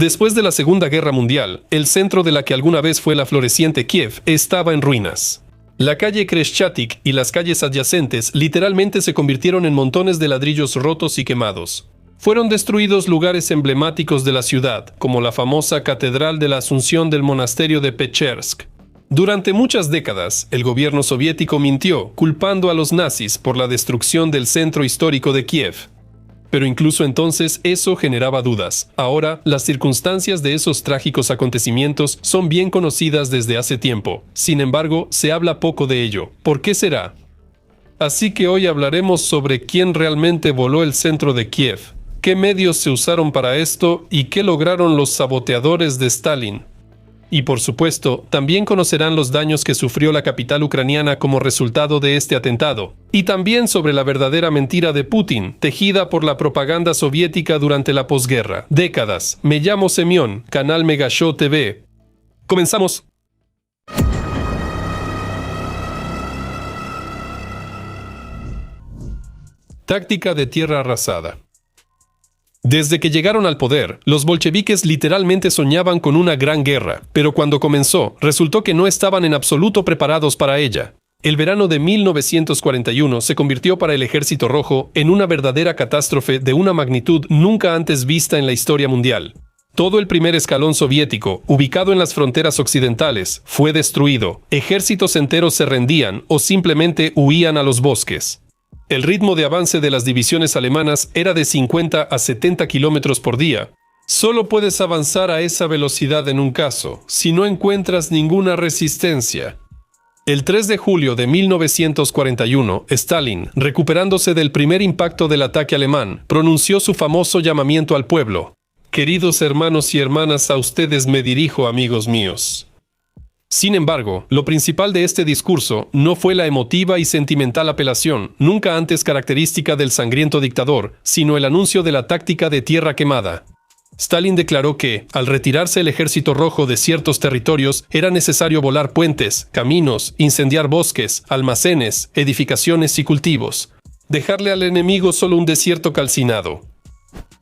Después de la Segunda Guerra Mundial, el centro de la que alguna vez fue la floreciente Kiev estaba en ruinas. La calle Kreshchatyk y las calles adyacentes literalmente se convirtieron en montones de ladrillos rotos y quemados. Fueron destruidos lugares emblemáticos de la ciudad, como la famosa Catedral de la Asunción del monasterio de Pechersk. Durante muchas décadas, el gobierno soviético mintió, culpando a los nazis por la destrucción del centro histórico de Kiev. Pero incluso entonces eso generaba dudas. Ahora, las circunstancias de esos trágicos acontecimientos son bien conocidas desde hace tiempo. Sin embargo, se habla poco de ello. ¿Por qué será? Así que hoy hablaremos sobre quién realmente voló el centro de Kiev, qué medios se usaron para esto y qué lograron los saboteadores de Stalin. Y por supuesto, también conocerán los daños que sufrió la capital ucraniana como resultado de este atentado. Y también sobre la verdadera mentira de Putin, tejida por la propaganda soviética durante la posguerra. Décadas. Me llamo Semyon, canal Megashow TV. ¡Comenzamos! Táctica de tierra arrasada. Desde que llegaron al poder, los bolcheviques literalmente soñaban con una gran guerra, pero cuando comenzó, resultó que no estaban en absoluto preparados para ella. El verano de 1941 se convirtió para el Ejército Rojo en una verdadera catástrofe de una magnitud nunca antes vista en la historia mundial. Todo el primer escalón soviético, ubicado en las fronteras occidentales, fue destruido. Ejércitos enteros se rendían o simplemente huían a los bosques. El ritmo de avance de las divisiones alemanas era de 50 a 70 kilómetros por día. Solo puedes avanzar a esa velocidad en un caso, si no encuentras ninguna resistencia. El 3 de julio de 1941, Stalin, recuperándose del primer impacto del ataque alemán, pronunció su famoso llamamiento al pueblo. Queridos hermanos y hermanas, a ustedes me dirijo, amigos míos. Sin embargo, lo principal de este discurso no fue la emotiva y sentimental apelación, nunca antes característica del sangriento dictador, sino el anuncio de la táctica de tierra quemada. Stalin declaró que, al retirarse el Ejército Rojo de ciertos territorios, era necesario volar puentes, caminos, incendiar bosques, almacenes, edificaciones y cultivos. Dejarle al enemigo solo un desierto calcinado.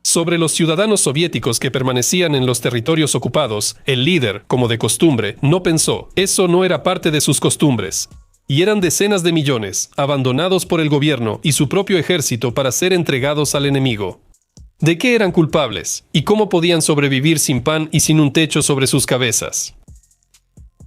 Sobre los ciudadanos soviéticos que permanecían en los territorios ocupados, el líder, como de costumbre, no pensó. Eso no era parte de sus costumbres. Y eran decenas de millones, abandonados por el gobierno y su propio ejército para ser entregados al enemigo. ¿De qué eran culpables? ¿Y cómo podían sobrevivir sin pan y sin un techo sobre sus cabezas?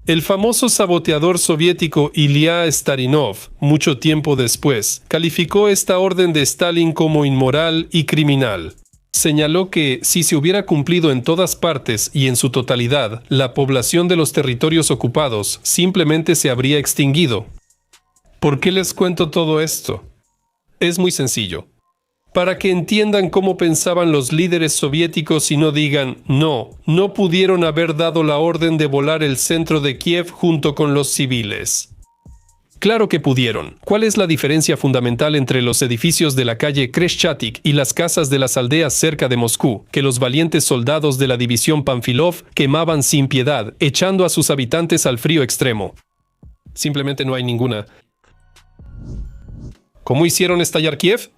El famoso saboteador soviético Ilya Starinov, mucho tiempo después, calificó esta orden de Stalin como inmoral y criminal. Señaló que, si se hubiera cumplido en todas partes y en su totalidad, la población de los territorios ocupados simplemente se habría extinguido. ¿Por qué les cuento todo esto? Es muy sencillo. Para que entiendan cómo pensaban los líderes soviéticos y no digan, no pudieron haber dado la orden de volar el centro de Kiev junto con los civiles. Claro que pudieron. ¿Cuál es la diferencia fundamental entre los edificios de la calle Kreshchatyk y las casas de las aldeas cerca de Moscú, que los valientes soldados de la división Panfilov quemaban sin piedad, echando a sus habitantes al frío extremo? Simplemente no hay ninguna. ¿Cómo hicieron estallar Kiev?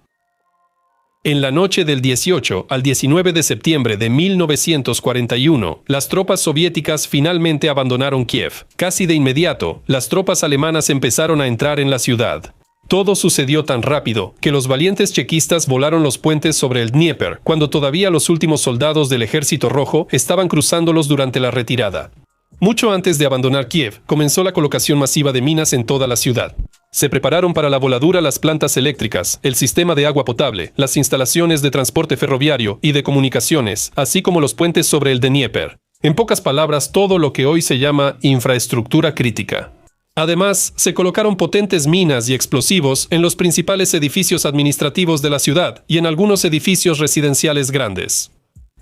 En la noche del 18 al 19 de septiembre de 1941, las tropas soviéticas finalmente abandonaron Kiev. Casi de inmediato, las tropas alemanas empezaron a entrar en la ciudad. Todo sucedió tan rápido que los valientes chequistas volaron los puentes sobre el Dnieper, cuando todavía los últimos soldados del Ejército Rojo estaban cruzándolos durante la retirada. Mucho antes de abandonar Kiev, comenzó la colocación masiva de minas en toda la ciudad. Se prepararon para la voladura las plantas eléctricas, el sistema de agua potable, las instalaciones de transporte ferroviario y de comunicaciones, así como los puentes sobre el Dnieper. En pocas palabras, todo lo que hoy se llama infraestructura crítica. Además, se colocaron potentes minas y explosivos en los principales edificios administrativos de la ciudad y en algunos edificios residenciales grandes.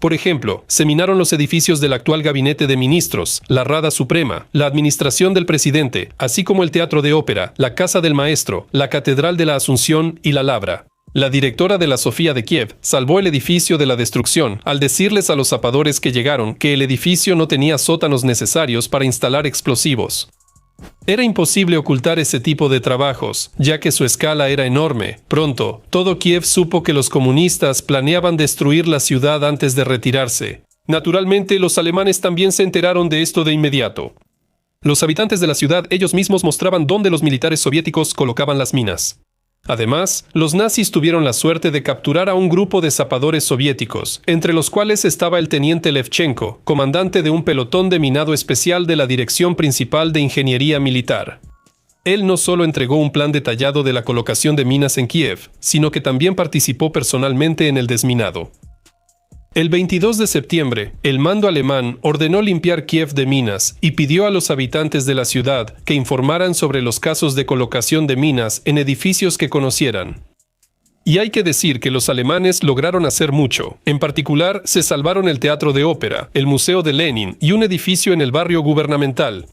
Por ejemplo, se minaron los edificios del actual Gabinete de Ministros, la Rada Suprema, la Administración del Presidente, así como el Teatro de Ópera, la Casa del Maestro, la Catedral de la Asunción y la Labra. La directora de la Sofía de Kiev salvó el edificio de la destrucción al decirles a los zapadores que llegaron que el edificio no tenía sótanos necesarios para instalar explosivos. Era imposible ocultar ese tipo de trabajos, ya que su escala era enorme. Pronto, todo Kiev supo que los comunistas planeaban destruir la ciudad antes de retirarse. Naturalmente, los alemanes también se enteraron de esto de inmediato. Los habitantes de la ciudad ellos mismos mostraban dónde los militares soviéticos colocaban las minas. Además, los nazis tuvieron la suerte de capturar a un grupo de zapadores soviéticos, entre los cuales estaba el teniente Levchenko, comandante de un pelotón de minado especial de la Dirección Principal de Ingeniería Militar. Él no solo entregó un plan detallado de la colocación de minas en Kiev, sino que también participó personalmente en el desminado. El 22 de septiembre, el mando alemán ordenó limpiar Kiev de minas y pidió a los habitantes de la ciudad que informaran sobre los casos de colocación de minas en edificios que conocieran. Y hay que decir que los alemanes lograron hacer mucho. En particular, se salvaron el Teatro de Ópera, el Museo de Lenin y un edificio en el barrio gubernamental.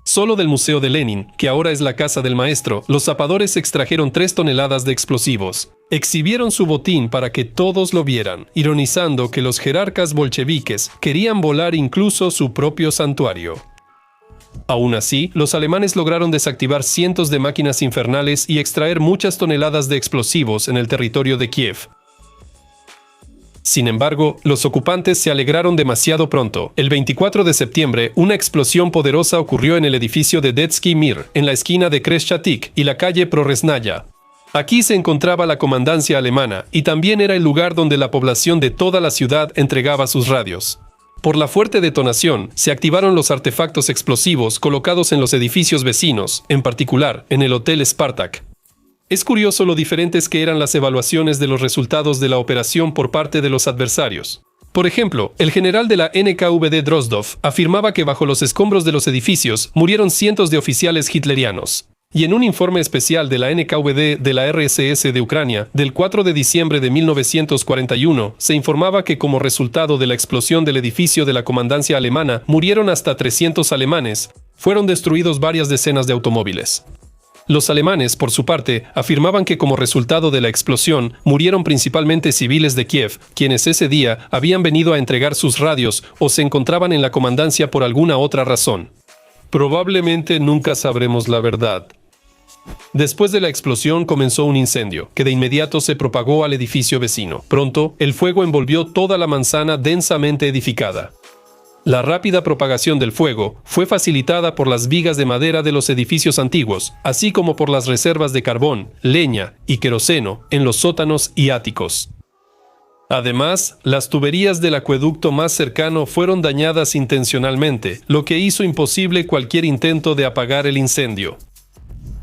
Solo del Museo de Lenin, que ahora es la casa del maestro, los zapadores extrajeron 3 toneladas de explosivos. Exhibieron su botín para que todos lo vieran, ironizando que los jerarcas bolcheviques querían volar incluso su propio santuario. Aún así, los alemanes lograron desactivar cientos de máquinas infernales y extraer muchas toneladas de explosivos en el territorio de Kiev. Sin embargo, los ocupantes se alegraron demasiado pronto. El 24 de septiembre, una explosión poderosa ocurrió en el edificio de Detski Mir, en la esquina de Kreschatik y la calle Proresnaya. Aquí se encontraba la comandancia alemana y también era el lugar donde la población de toda la ciudad entregaba sus radios. Por la fuerte detonación, se activaron los artefactos explosivos colocados en los edificios vecinos, en particular en el Hotel Spartak. Es curioso lo diferentes que eran las evaluaciones de los resultados de la operación por parte de los adversarios. Por ejemplo, el general de la NKVD Drozdov afirmaba que bajo los escombros de los edificios murieron cientos de oficiales hitlerianos. Y en un informe especial de la NKVD de la RSS de Ucrania, del 4 de diciembre de 1941, se informaba que como resultado de la explosión del edificio de la comandancia alemana murieron hasta 300 alemanes, fueron destruidos varias decenas de automóviles. Los alemanes, por su parte, afirmaban que como resultado de la explosión murieron principalmente civiles de Kiev, quienes ese día habían venido a entregar sus radios o se encontraban en la comandancia por alguna otra razón. Probablemente nunca sabremos la verdad. Después de la explosión comenzó un incendio, que de inmediato se propagó al edificio vecino. Pronto, el fuego envolvió toda la manzana densamente edificada. La rápida propagación del fuego fue facilitada por las vigas de madera de los edificios antiguos, así como por las reservas de carbón, leña y queroseno en los sótanos y áticos. Además, las tuberías del acueducto más cercano fueron dañadas intencionalmente, lo que hizo imposible cualquier intento de apagar el incendio.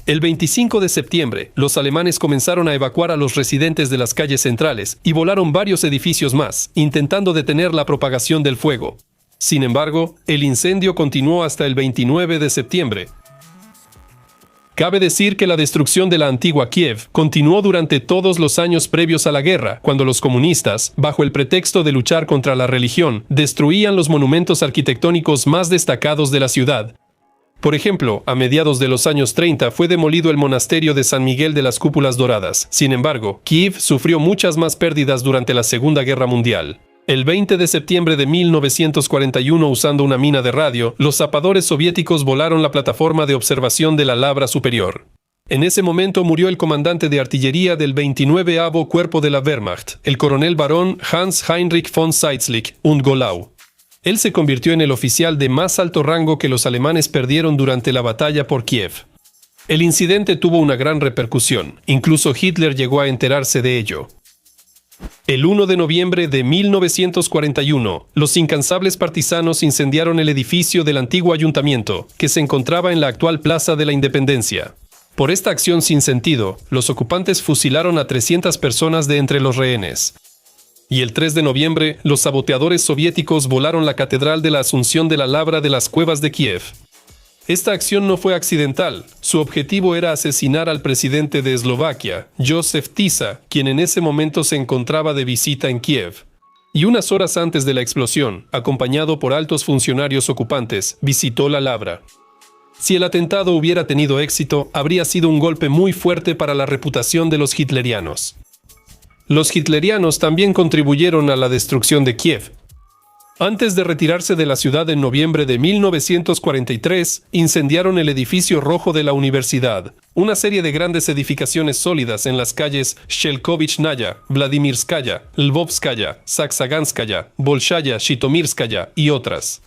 El 25 de septiembre, los alemanes comenzaron a evacuar a los residentes de las calles centrales y volaron varios edificios más, intentando detener la propagación del fuego. Sin embargo, el incendio continuó hasta el 29 de septiembre. Cabe decir que la destrucción de la antigua Kiev continuó durante todos los años previos a la guerra, cuando los comunistas, bajo el pretexto de luchar contra la religión, destruían los monumentos arquitectónicos más destacados de la ciudad. Por ejemplo, a mediados de los años 30 fue demolido el monasterio de San Miguel de las Cúpulas Doradas. Sin embargo, Kiev sufrió muchas más pérdidas durante la Segunda Guerra Mundial. El 20 de septiembre de 1941, usando una mina de radio, los zapadores soviéticos volaron la plataforma de observación de la Labra Superior. En ese momento murió el comandante de artillería del 29º Cuerpo de la Wehrmacht, el coronel barón Hans Heinrich von Seitzlich und Golau. Él se convirtió en el oficial de más alto rango que los alemanes perdieron durante la batalla por Kiev. El incidente tuvo una gran repercusión, incluso Hitler llegó a enterarse de ello. El 1 de noviembre de 1941, los incansables partisanos incendiaron el edificio del antiguo ayuntamiento, que se encontraba en la actual Plaza de la Independencia. Por esta acción sin sentido, los ocupantes fusilaron a 300 personas de entre los rehenes. Y el 3 de noviembre, los saboteadores soviéticos volaron la Catedral de la Asunción de la Labra de las Cuevas de Kiev. Esta acción no fue accidental. Su objetivo era asesinar al presidente de Eslovaquia, Josef Tiso, quien en ese momento se encontraba de visita en Kiev. Y unas horas antes de la explosión, acompañado por altos funcionarios ocupantes, visitó la Labra. Si el atentado hubiera tenido éxito, habría sido un golpe muy fuerte para la reputación de los hitlerianos. Los hitlerianos también contribuyeron a la destrucción de Kiev. Antes de retirarse de la ciudad en noviembre de 1943, incendiaron el edificio rojo de la universidad, una serie de grandes edificaciones sólidas en las calles Shelkovich-Naya, Vladimirskaya, Lvovskaya, Saksaganskaya, Bolshaya, Shitomirskaya y otras.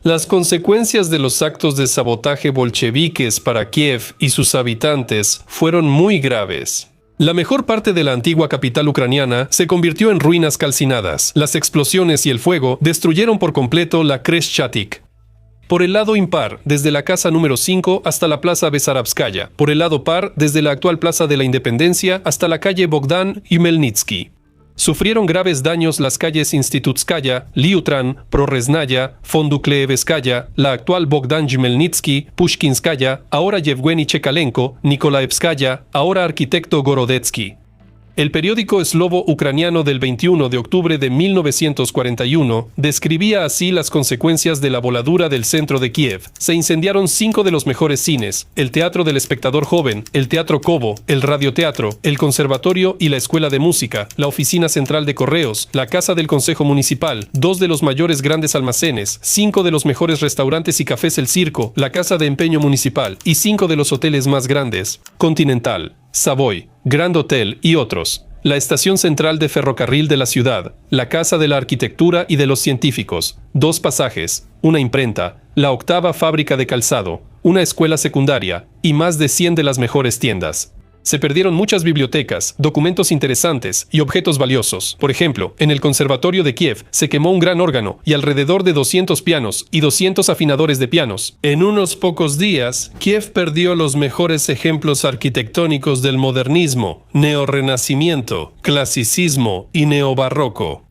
Las consecuencias de los actos de sabotaje bolcheviques para Kiev y sus habitantes fueron muy graves. La mejor parte de la antigua capital ucraniana se convirtió en ruinas calcinadas. Las explosiones y el fuego destruyeron por completo la Khreshchatyk. Por el lado impar, desde la casa número 5 hasta la plaza Besarabskaya. Por el lado par, desde la actual plaza de la Independencia hasta la calle Bogdan y Melnitsky. Sufrieron graves daños las calles Institutskaya, Liutran, Proresnaya, Fondukleevskaya, la actual Bogdan Jmelnitsky, Pushkinskaya, ahora Yevgeny Chekalenko, Nikolaevskaya, ahora Arquitecto Gorodetsky. El periódico Slovo ucraniano del 21 de octubre de 1941 describía así las consecuencias de la voladura del centro de Kiev. Se incendiaron 5 de los mejores cines, el Teatro del Espectador Joven, el Teatro Kobo, el Radioteatro, el Conservatorio y la Escuela de Música, la Oficina Central de Correos, la Casa del Consejo Municipal, 2 de los mayores grandes almacenes, 5 de los mejores restaurantes y cafés El Circo, la Casa de Empeño Municipal y 5 de los hoteles más grandes, Continental, Savoy, Grand Hotel y otros, la estación central de ferrocarril de la ciudad, la Casa de la Arquitectura y de los Científicos, 2 pasajes, una imprenta, la 8ª fábrica de calzado, una escuela secundaria y más de 100 de las mejores tiendas. Se perdieron muchas bibliotecas, documentos interesantes y objetos valiosos. Por ejemplo, en el Conservatorio de Kiev se quemó un gran órgano y alrededor de 200 pianos y 200 afinadores de pianos. En unos pocos días, Kiev perdió los mejores ejemplos arquitectónicos del modernismo, neorrenacimiento, clasicismo y neobarroco.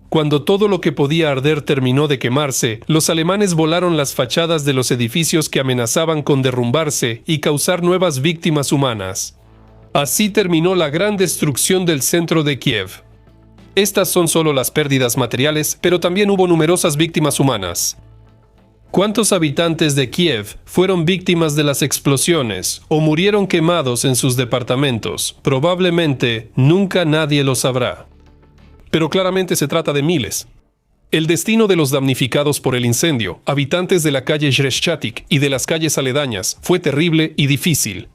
Cuando todo lo que podía arder terminó de quemarse, los alemanes volaron las fachadas de los edificios que amenazaban con derrumbarse y causar nuevas víctimas humanas. Así terminó la gran destrucción del centro de Kiev. Estas son solo las pérdidas materiales, pero también hubo numerosas víctimas humanas. ¿Cuántos habitantes de Kiev fueron víctimas de las explosiones o murieron quemados en sus departamentos? Probablemente nunca nadie lo sabrá. Pero claramente se trata de miles. El destino de los damnificados por el incendio, habitantes de la calle Khreshchatyk y de las calles aledañas, fue terrible y difícil.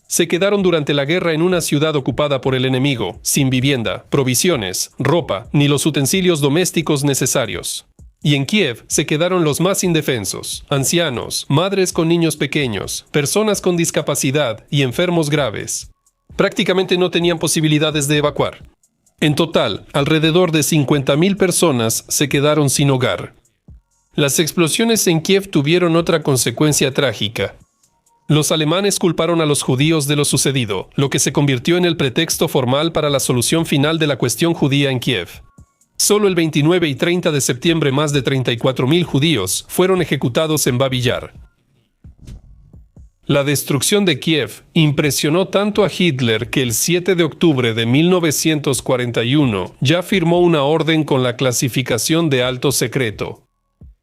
Se quedaron durante la guerra en una ciudad ocupada por el enemigo, sin vivienda, provisiones, ropa, ni los utensilios domésticos necesarios. Y en Kiev se quedaron los más indefensos, ancianos, madres con niños pequeños, personas con discapacidad y enfermos graves. Prácticamente no tenían posibilidades de evacuar. En total, alrededor de 50.000 personas se quedaron sin hogar. Las explosiones en Kiev tuvieron otra consecuencia trágica. Los alemanes culparon a los judíos de lo sucedido, lo que se convirtió en el pretexto formal para la solución final de la cuestión judía en Kiev. Solo el 29 y 30 de septiembre más de 34.000 judíos fueron ejecutados en Babi Yar. La destrucción de Kiev impresionó tanto a Hitler que el 7 de octubre de 1941 ya firmó una orden con la clasificación de alto secreto.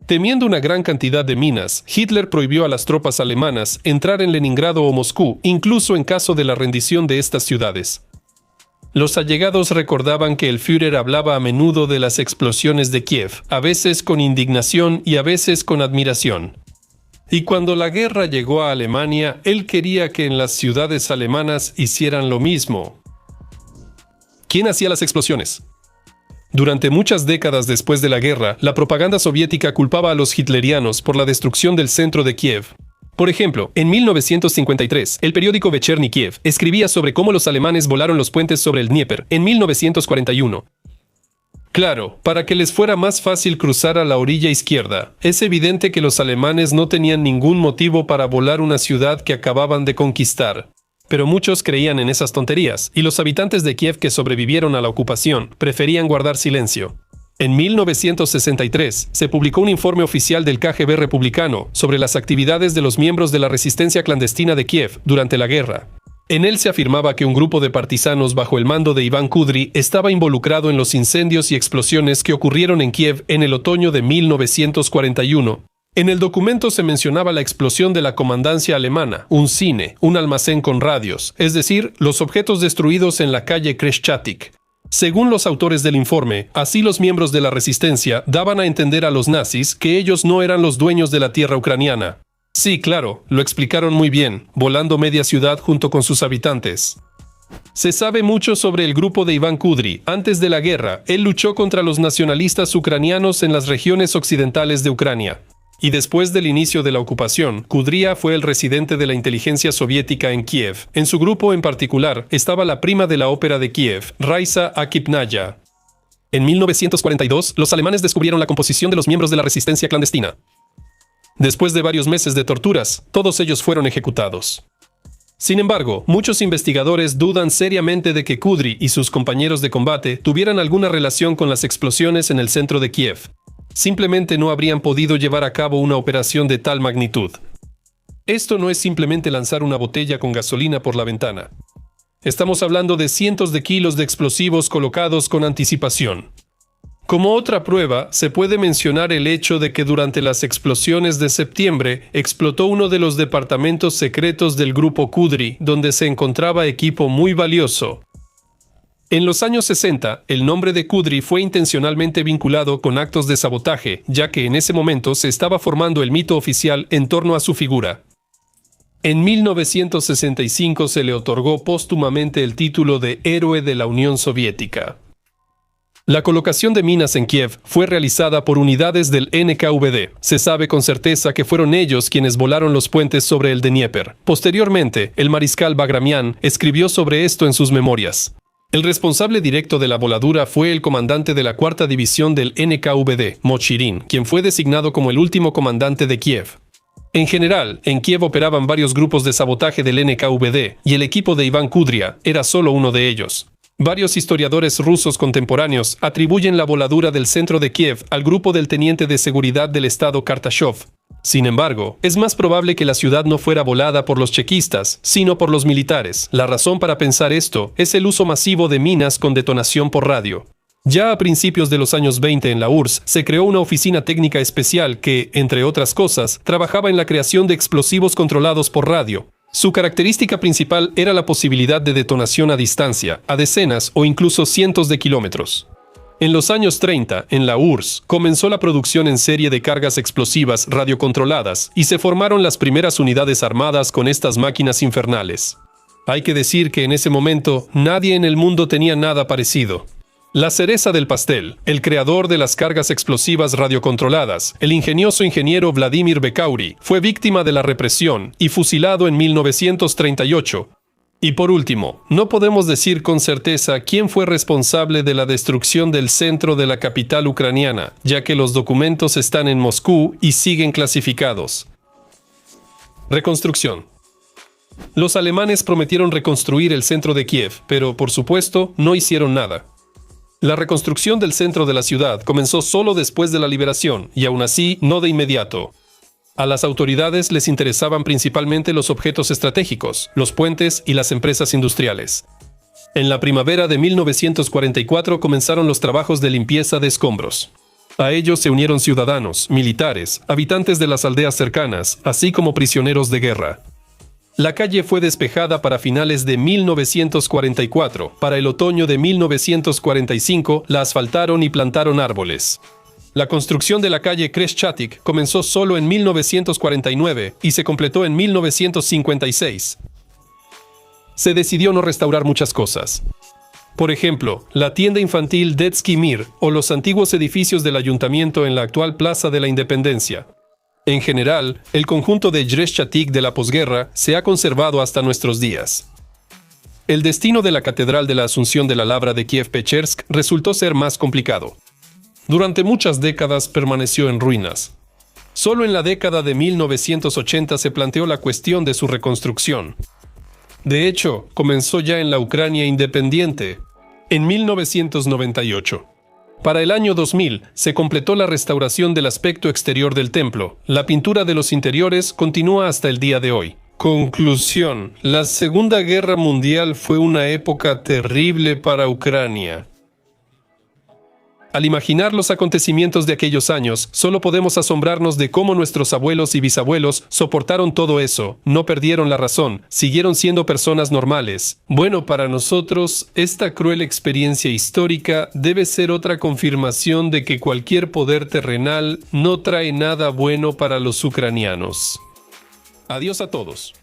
Temiendo una gran cantidad de minas, Hitler prohibió a las tropas alemanas entrar en Leningrado o Moscú, incluso en caso de la rendición de estas ciudades. Los allegados recordaban que el Führer hablaba a menudo de las explosiones de Kiev, a veces con indignación y a veces con admiración. Y cuando la guerra llegó a Alemania, él quería que en las ciudades alemanas hicieran lo mismo. ¿Quién hacía las explosiones? Durante muchas décadas después de la guerra, la propaganda soviética culpaba a los hitlerianos por la destrucción del centro de Kiev. Por ejemplo, en 1953, el periódico Vecherny Kiev escribía sobre cómo los alemanes volaron los puentes sobre el Dnieper en 1941. Claro, para que les fuera más fácil cruzar a la orilla izquierda, es evidente que los alemanes no tenían ningún motivo para volar una ciudad que acababan de conquistar. Pero muchos creían en esas tonterías, y los habitantes de Kiev que sobrevivieron a la ocupación preferían guardar silencio. En 1963 se publicó un informe oficial del KGB republicano sobre las actividades de los miembros de la resistencia clandestina de Kiev durante la guerra. En él se afirmaba que un grupo de partisanos bajo el mando de Iván Kudry estaba involucrado en los incendios y explosiones que ocurrieron en Kiev en el otoño de 1941. En el documento se mencionaba la explosión de la comandancia alemana, un cine, un almacén con radios, es decir, los objetos destruidos en la calle Khreshchatyk. Según los autores del informe, así los miembros de la resistencia daban a entender a los nazis que ellos no eran los dueños de la tierra ucraniana. Sí, claro, lo explicaron muy bien, volando media ciudad junto con sus habitantes. Se sabe mucho sobre el grupo de Iván Kudry. Antes de la guerra, él luchó contra los nacionalistas ucranianos en las regiones occidentales de Ucrania. Y después del inicio de la ocupación, Kudrya fue el residente de la inteligencia soviética en Kiev. En su grupo en particular estaba la prima de la ópera de Kiev, Raisa Akipnaya. En 1942, los alemanes descubrieron la composición de los miembros de la resistencia clandestina. Después de varios meses de torturas, todos ellos fueron ejecutados. Sin embargo, muchos investigadores dudan seriamente de que Kudry y sus compañeros de combate tuvieran alguna relación con las explosiones en el centro de Kiev. Simplemente no habrían podido llevar a cabo una operación de tal magnitud. Esto no es simplemente lanzar una botella con gasolina por la ventana. Estamos hablando de cientos de kilos de explosivos colocados con anticipación. Como otra prueba, se puede mencionar el hecho de que durante las explosiones de septiembre explotó uno de los departamentos secretos del grupo Kudry, donde se encontraba equipo muy valioso. En los años 60, el nombre de Kudry fue intencionalmente vinculado con actos de sabotaje, ya que en ese momento se estaba formando el mito oficial en torno a su figura. En 1965 se le otorgó póstumamente el título de Héroe de la Unión Soviética. La colocación de minas en Kiev fue realizada por unidades del NKVD. Se sabe con certeza que fueron ellos quienes volaron los puentes sobre el Dnieper. Posteriormente, el mariscal Bagramian escribió sobre esto en sus memorias. El responsable directo de la voladura fue el comandante de la cuarta división del NKVD, Mochirin, quien fue designado como el último comandante de Kiev. En general, en Kiev operaban varios grupos de sabotaje del NKVD, y el equipo de Iván Kudrya era solo uno de ellos. Varios historiadores rusos contemporáneos atribuyen la voladura del centro de Kiev al grupo del teniente de seguridad del estado Kartashov. Sin embargo, es más probable que la ciudad no fuera volada por los chequistas, sino por los militares. La razón para pensar esto es el uso masivo de minas con detonación por radio. Ya a principios de los años 20 en la URSS se creó una oficina técnica especial que, entre otras cosas, trabajaba en la creación de explosivos controlados por radio. Su característica principal era la posibilidad de detonación a distancia, a decenas o incluso cientos de kilómetros. En los años 30, en la URSS, comenzó la producción en serie de cargas explosivas radiocontroladas y se formaron las primeras unidades armadas con estas máquinas infernales. Hay que decir que en ese momento nadie en el mundo tenía nada parecido. La cereza del pastel, el creador de las cargas explosivas radiocontroladas, el ingenioso ingeniero Vladimir Bekauri, fue víctima de la represión y fusilado en 1938. Y por último, no podemos decir con certeza quién fue responsable de la destrucción del centro de la capital ucraniana, ya que los documentos están en Moscú y siguen clasificados. Reconstrucción. Los alemanes prometieron reconstruir el centro de Kiev, pero, por supuesto, no hicieron nada. La reconstrucción del centro de la ciudad comenzó solo después de la liberación, y aún así, no de inmediato. A las autoridades les interesaban principalmente los objetos estratégicos, los puentes y las empresas industriales. En la primavera de 1944 comenzaron los trabajos de limpieza de escombros. A ellos se unieron ciudadanos, militares, habitantes de las aldeas cercanas, así como prisioneros de guerra. La calle fue despejada para finales de 1944. Para el otoño de 1945 la asfaltaron y plantaron árboles. La construcción de la calle Khreshchatyk comenzó solo en 1949 y se completó en 1956. Se decidió no restaurar muchas cosas. Por ejemplo, la tienda infantil Detski Mir o los antiguos edificios del ayuntamiento en la actual Plaza de la Independencia. En general, el conjunto de Khreshchatyk de la posguerra se ha conservado hasta nuestros días. El destino de la Catedral de la Asunción de la Lavra de Kiev-Pechersk resultó ser más complicado. Durante muchas décadas permaneció en ruinas. Solo en la década de 1980 se planteó la cuestión de su reconstrucción. De hecho, comenzó ya en la Ucrania independiente, en 1998. Para el año 2000 se completó la restauración del aspecto exterior del templo. La pintura de los interiores continúa hasta el día de hoy. Conclusión: la Segunda Guerra Mundial fue una época terrible para Ucrania. Al imaginar los acontecimientos de aquellos años, solo podemos asombrarnos de cómo nuestros abuelos y bisabuelos soportaron todo eso, no perdieron la razón, siguieron siendo personas normales. Bueno, para nosotros, esta cruel experiencia histórica debe ser otra confirmación de que cualquier poder terrenal no trae nada bueno para los ucranianos. Adiós a todos.